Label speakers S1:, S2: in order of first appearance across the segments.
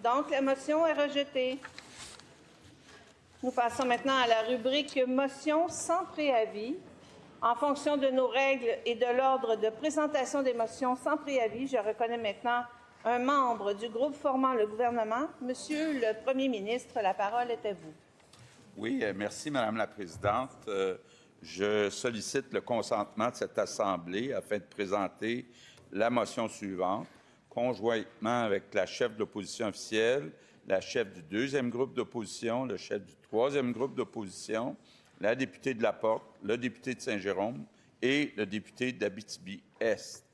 S1: Donc, la motion est rejetée. Nous passons maintenant à la rubrique « Motion sans préavis ». En fonction de nos règles et de l'ordre de présentation des motions sans préavis, je reconnais maintenant un membre du groupe formant le gouvernement. Monsieur le Premier ministre, la parole est à vous.
S2: Oui, merci, Madame la Présidente. Je sollicite le consentement de cette Assemblée afin de présenter la motion suivante, conjointement avec la chef de l'opposition officielle, la chef du deuxième groupe d'opposition, le chef du troisième groupe d'opposition, la députée de Laporte, le député de Saint-Jérôme et le député d'Abitibi-Est.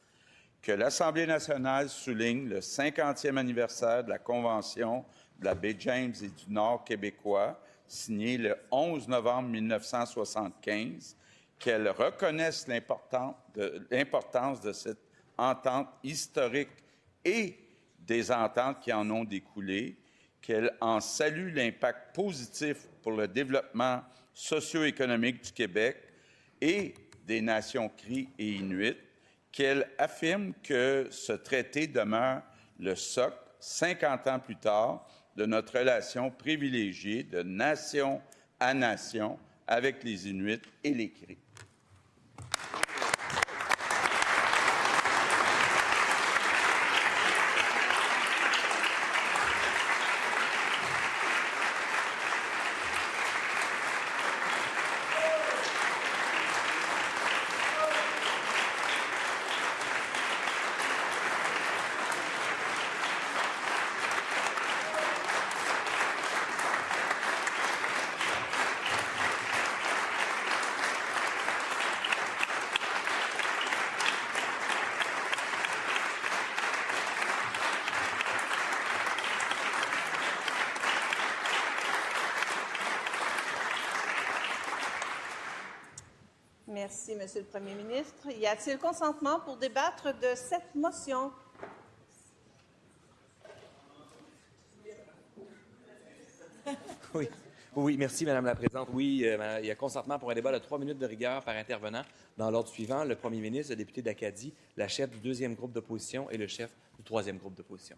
S2: Que l'Assemblée nationale souligne le 50e anniversaire de la Convention de la baie James et du Nord québécois, signée le 11 novembre 1975, qu'elle reconnaisse l'importance de cette entente historique et des ententes qui en ont découlé, qu'elle en salue l'impact positif pour le développement socio-économique du Québec et des nations Cris et Inuits, qu'elle affirme que ce traité demeure le socle, 50 ans plus tard, de notre relation privilégiée de nation à nation avec les Inuits et les Cris.
S1: Merci, Monsieur le Premier ministre. Y a-t-il consentement pour débattre de cette motion?
S3: Oui, merci, Madame la Présidente. Oui, il y a consentement pour un débat de 3 minutes de rigueur par intervenant. Dans l'ordre suivant, le Premier ministre, le député d'Acadie, la chef du deuxième groupe d'opposition et le chef du troisième groupe d'opposition.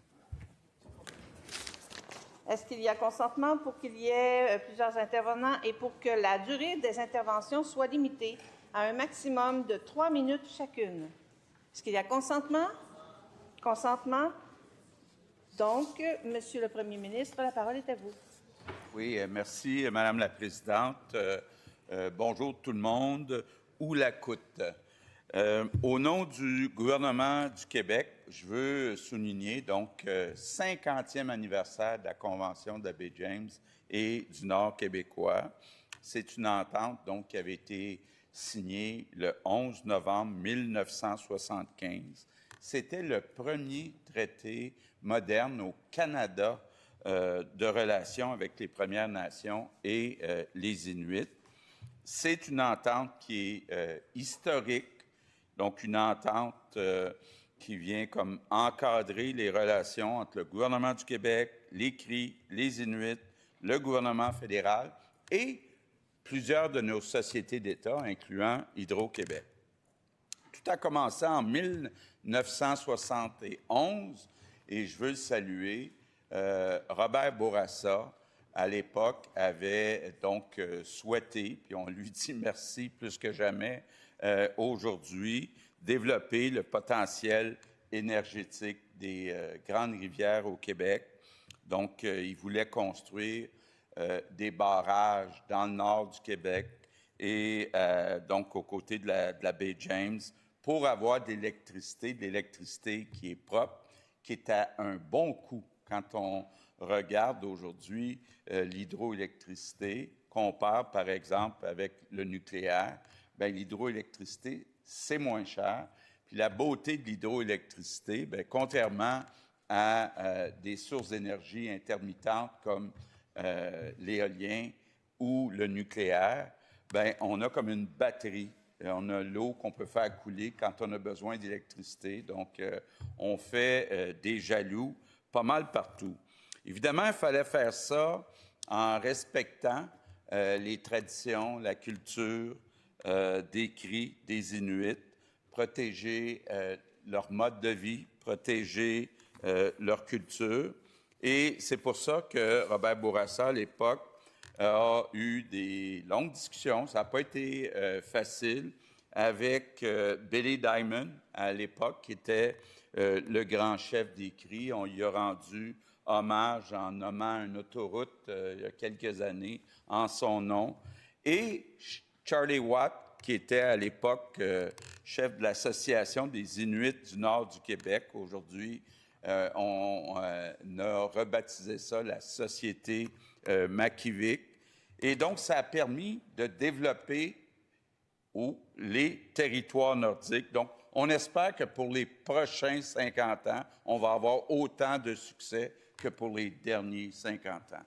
S1: Est-ce qu'il y a consentement pour qu'il y ait plusieurs intervenants et pour que la durée des interventions soit limitée à un maximum de 3 minutes chacune? Est-ce qu'il y a consentement? Consentement. Donc, Monsieur le Premier ministre, la parole est à vous.
S2: Oui, merci, Madame la Présidente. Bonjour tout le monde. Où la coûte? Au nom du gouvernement du Québec, je veux souligner donc 50e anniversaire de la Convention de la baie James et du Nord québécois. C'est une entente donc qui avait été signée le 11 novembre 1975. C'était le premier traité moderne au Canada de relations avec les Premières Nations et les Inuits. C'est une entente qui est historique, donc une entente qui vient comme encadrer les relations entre le gouvernement du Québec, les Cris, les Inuits, le gouvernement fédéral et plusieurs de nos sociétés d'État, incluant Hydro-Québec. Tout a commencé en 1971 et je veux le saluer. Robert Bourassa, à l'époque, avait donc souhaité, puis on lui dit merci plus que jamais aujourd'hui, développer le potentiel énergétique des grandes rivières au Québec. Donc, il voulait construire des barrages dans le nord du Québec et donc aux côtés de la baie James pour avoir de l'électricité qui est propre, qui est à un bon coût. Quand on regarde aujourd'hui l'hydroélectricité, compare par exemple avec le nucléaire, bien, l'hydroélectricité, c'est moins cher. Puis la beauté de l'hydroélectricité, bien, contrairement à des sources d'énergie intermittentes comme l'éolien ou le nucléaire, bien, on a comme une batterie. On a l'eau qu'on peut faire couler quand on a besoin d'électricité. Donc, on fait des jaloux pas mal partout. Évidemment, il fallait faire ça en respectant les traditions, la culture des Cris, des Inuits, protéger leur mode de vie, protéger leur culture. Et c'est pour ça que Robert Bourassa, à l'époque, a eu des longues discussions. Ça n'a pas été facile avec Billy Diamond, à l'époque, qui était le grand chef des Cris. On lui a rendu hommage en nommant une autoroute il y a quelques années en son nom. Et Charlie Watt, qui était à l'époque chef de l'Association des Inuits du nord du Québec. Aujourd'hui, on a rebaptisé ça la Société Makivik. Et donc, ça a permis de développer les territoires nordiques. Donc, on espère que pour les prochains 50 ans, on va avoir autant de succès que pour les derniers 50 ans.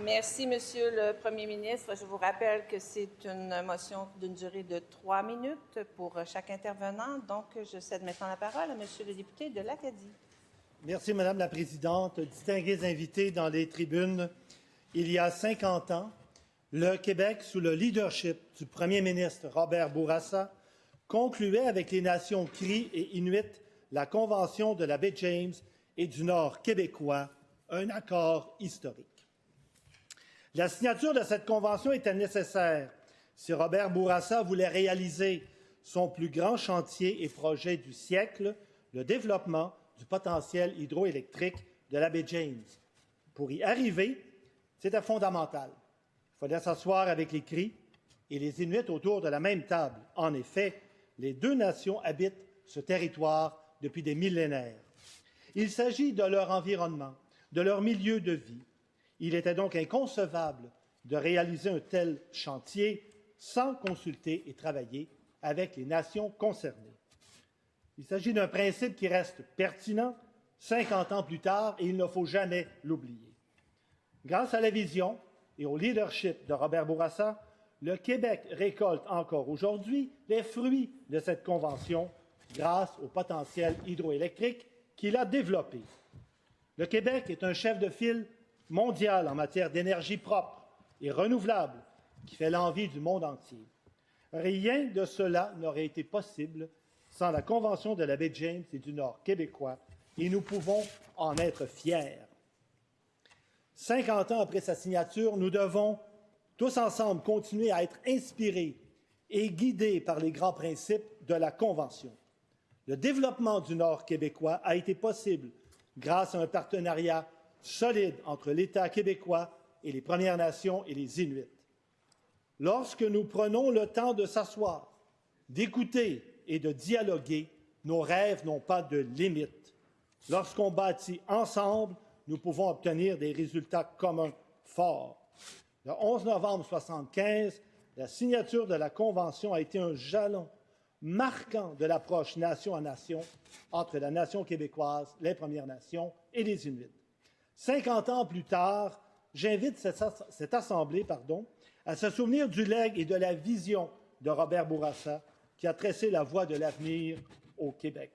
S1: Merci, Monsieur le Premier ministre. Je vous rappelle que c'est une motion d'une durée de 3 minutes pour chaque intervenant. Donc, je cède maintenant la parole à Monsieur le député de l'Acadie.
S4: Merci, Madame la Présidente. Distingués invités dans les tribunes, il y a 50 ans, le Québec, sous le leadership du Premier ministre Robert Bourassa, concluait avec les nations Cris et Inuits la Convention de la baie James et du Nord québécois, un accord historique. La signature de cette convention était nécessaire si Robert Bourassa voulait réaliser son plus grand chantier et projet du siècle, le développement du potentiel hydroélectrique de la baie James. Pour y arriver, c'était fondamental. Il fallait s'asseoir avec les Cris et les Inuits autour de la même table. En effet, les deux nations habitent ce territoire depuis des millénaires. Il s'agit de leur environnement, de leur milieu de vie. Il était donc inconcevable de réaliser un tel chantier sans consulter et travailler avec les nations concernées. Il s'agit d'un principe qui reste pertinent 50 ans plus tard et il ne faut jamais l'oublier. Grâce à la vision et au leadership de Robert Bourassa, le Québec récolte encore aujourd'hui les fruits de cette convention grâce au potentiel hydroélectrique qu'il a développé. Le Québec est un chef de file mondial en matière d'énergie propre et renouvelable qui fait l'envie du monde entier. Rien de cela n'aurait été possible sans la Convention de la baie James et du Nord québécois, et nous pouvons en être fiers. 50 ans après sa signature, nous devons tous ensemble continuer à être inspirés et guidés par les grands principes de la Convention. Le développement du Nord québécois a été possible grâce à un partenariat solide entre l'État québécois et les Premières Nations et les Inuits. Lorsque nous prenons le temps de s'asseoir, d'écouter et de dialoguer, nos rêves n'ont pas de limite. Lorsqu'on bâtit ensemble, nous pouvons obtenir des résultats communs forts. Le 11 novembre 1975, la signature de la Convention a été un jalon marquant de l'approche nation à nation entre la nation québécoise, les Premières Nations et les Inuits. 50 ans plus tard, j'invite cette Assemblée à se souvenir du legs et de la vision de Robert Bourassa qui a tracé la voie de l'avenir au Québec.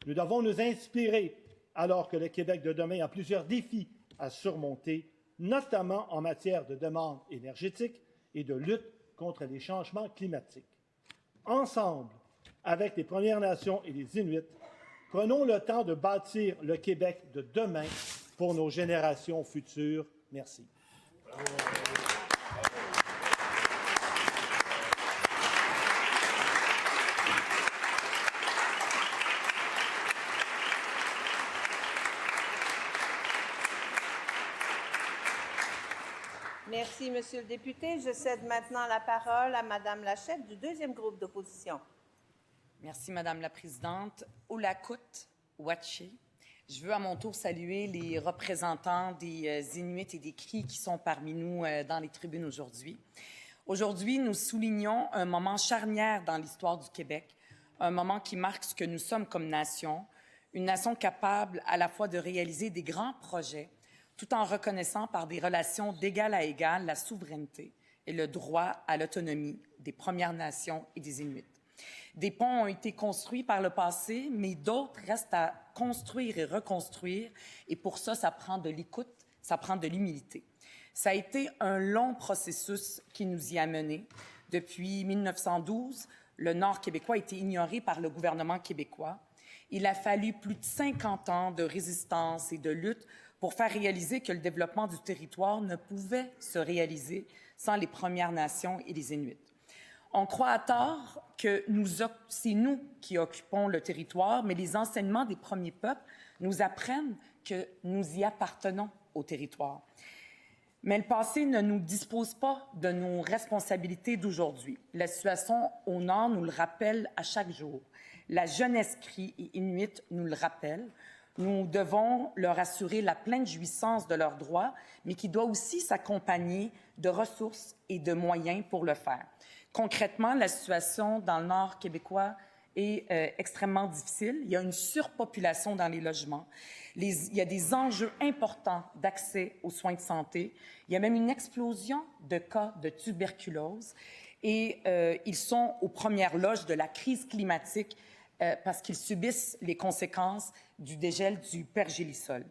S4: Nous devons nous inspirer alors que le Québec de demain a plusieurs défis à surmonter, notamment en matière de demande énergétique et de lutte contre les changements climatiques. Ensemble, avec les Premières Nations et les Inuits, prenons le temps de bâtir le Québec de demain pour nos générations futures. Merci.
S1: Merci, Monsieur le député. Je cède maintenant la parole à Madame la chef du deuxième groupe d'opposition.
S5: Merci, Madame la Présidente. Ulakut Wachi. Je veux à mon tour saluer les représentants des Inuits et des Cris qui sont parmi nous dans les tribunes aujourd'hui. Aujourd'hui, nous soulignons un moment charnière dans l'histoire du Québec, un moment qui marque ce que nous sommes comme nation, une nation capable à la fois de réaliser des grands projets, tout en reconnaissant par des relations d'égal à égal la souveraineté et le droit à l'autonomie des Premières Nations et des Inuits. Des ponts ont été construits par le passé, mais d'autres restent à construire et reconstruire. Et pour ça, ça prend de l'écoute, ça prend de l'humilité. Ça a été un long processus qui nous y a menés. Depuis 1912, le Nord québécois a été ignoré par le gouvernement québécois. Il a fallu plus de 50 ans de résistance et de lutte pour faire réaliser que le développement du territoire ne pouvait se réaliser sans les Premières Nations et les Inuits. On croit à tort que c'est nous qui occupons le territoire, mais les enseignements des premiers peuples nous apprennent que nous y appartenons au territoire. Mais le passé ne nous dispose pas de nos responsabilités d'aujourd'hui. La situation au Nord nous le rappelle à chaque jour. La jeunesse crie et Inuit nous le rappelle. Nous devons leur assurer la pleine jouissance de leurs droits, mais qui doit aussi s'accompagner de ressources et de moyens pour le faire. Concrètement, la situation dans le Nord québécois est extrêmement difficile. Il y a une surpopulation dans les logements. Il y a des enjeux importants d'accès aux soins de santé. Il y a même une explosion de cas de tuberculose. Et ils sont aux premières loges de la crise climatique parce qu'ils subissent les conséquences du dégel du pergélisol.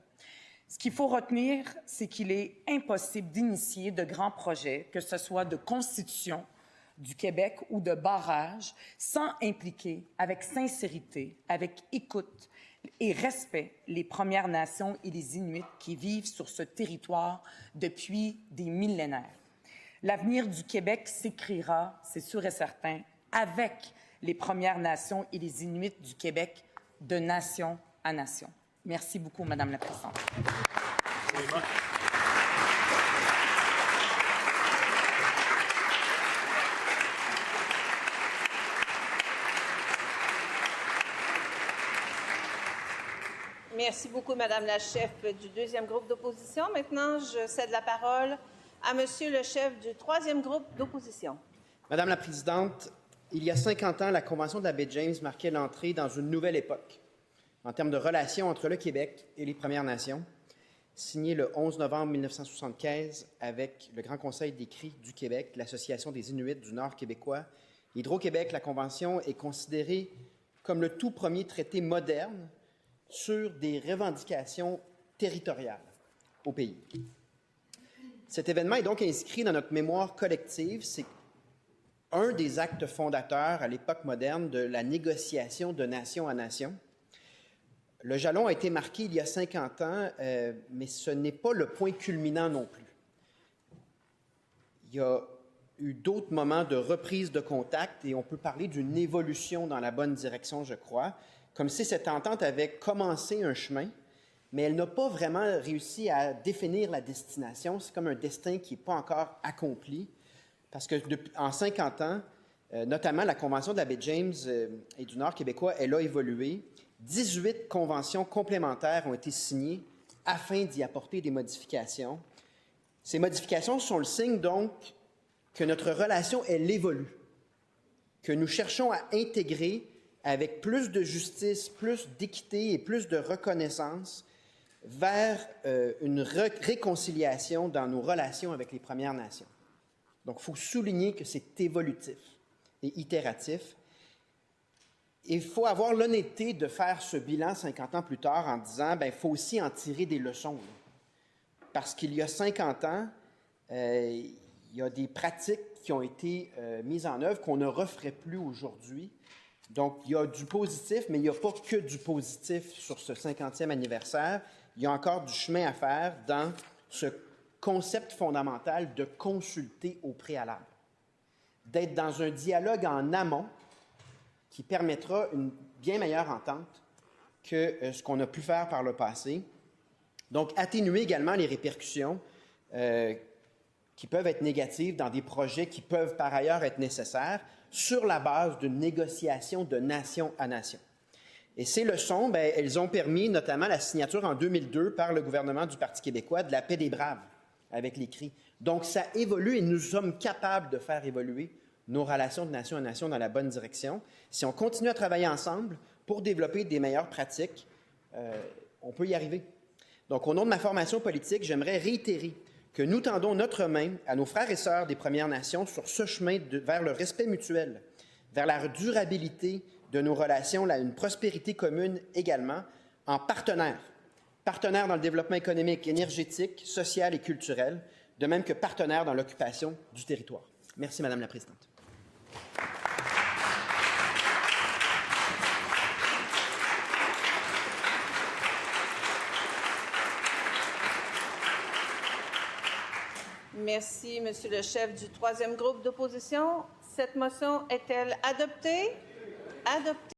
S5: Ce qu'il faut retenir, c'est qu'il est impossible d'initier de grands projets, que ce soit de constitution du Québec ou de barrage, sans impliquer avec sincérité, avec écoute et respect les Premières Nations et les Inuits qui vivent sur ce territoire depuis des millénaires. L'avenir du Québec s'écrira, c'est sûr et certain, avec les Premières Nations et les Inuits du Québec, de nation à nation. Merci beaucoup, Madame la Présidente.
S1: Merci beaucoup, Madame la chef du deuxième groupe d'opposition. Maintenant, je cède la parole à Monsieur le chef du troisième groupe d'opposition.
S6: Madame la Présidente, il y a 50 ans, la Convention de la baie James marquait l'entrée dans une nouvelle époque en termes de relations entre le Québec et les Premières Nations, signée le 11 novembre 1975 avec le Grand Conseil des Cris du Québec, l'Association des Inuits du Nord québécois. Hydro-Québec, la Convention est considérée comme le tout premier traité moderne sur des revendications territoriales au pays. Cet événement est donc inscrit dans notre mémoire collective. C'est un des actes fondateurs à l'époque moderne de la négociation de nation à nation. Le jalon a été marqué il y a 50 ans, mais ce n'est pas le point culminant non plus. Il y a eu d'autres moments de reprise de contact et on peut parler d'une évolution dans la bonne direction, je crois, comme si cette entente avait commencé un chemin, mais elle n'a pas vraiment réussi à définir la destination. C'est comme un destin qui n'est pas encore accompli, parce que en 50 ans, notamment la Convention de la baie James et du Nord québécois, elle a évolué. 18 conventions complémentaires ont été signées afin d'y apporter des modifications. Ces modifications sont le signe, donc, que notre relation, elle évolue, que nous cherchons à intégrer avec plus de justice, plus d'équité et plus de reconnaissance vers une réconciliation dans nos relations avec les Premières Nations. Donc, il faut souligner que c'est évolutif et itératif. Il faut avoir l'honnêteté de faire ce bilan 50 ans plus tard en disant, il faut aussi en tirer des leçons. Là. Parce qu'il y a 50 ans, il y a des pratiques qui ont été mises en œuvre qu'on ne referait plus aujourd'hui. Donc, il y a du positif, mais il n'y a pas que du positif sur ce 50e anniversaire. Il y a encore du chemin à faire dans ce concept fondamental de consulter au préalable, d'être dans un dialogue en amont qui permettra une bien meilleure entente que ce qu'on a pu faire par le passé. Donc, atténuer également les répercussions qui peuvent être négatives dans des projets qui peuvent par ailleurs être nécessaires sur la base d'une négociation de nation à nation. Et ces leçons, elles ont permis notamment la signature en 2002 par le gouvernement du Parti québécois de la paix des braves avec les CRI. Donc, ça évolue et nous sommes capables de faire évoluer nos relations de nation à nation dans la bonne direction. Si on continue à travailler ensemble pour développer des meilleures pratiques, on peut y arriver. Donc, au nom de ma formation politique, j'aimerais réitérer que nous tendons notre main à nos frères et sœurs des Premières Nations sur ce chemin vers le respect mutuel, vers la durabilité de nos relations, une prospérité commune également, en partenaire, partenaire dans le développement économique, énergétique, social et culturel, de même que partenaire dans l'occupation du territoire. Merci, Madame la Présidente.
S1: Merci, Monsieur le chef du troisième groupe d'opposition. Cette motion est-elle adoptée? Adoptée.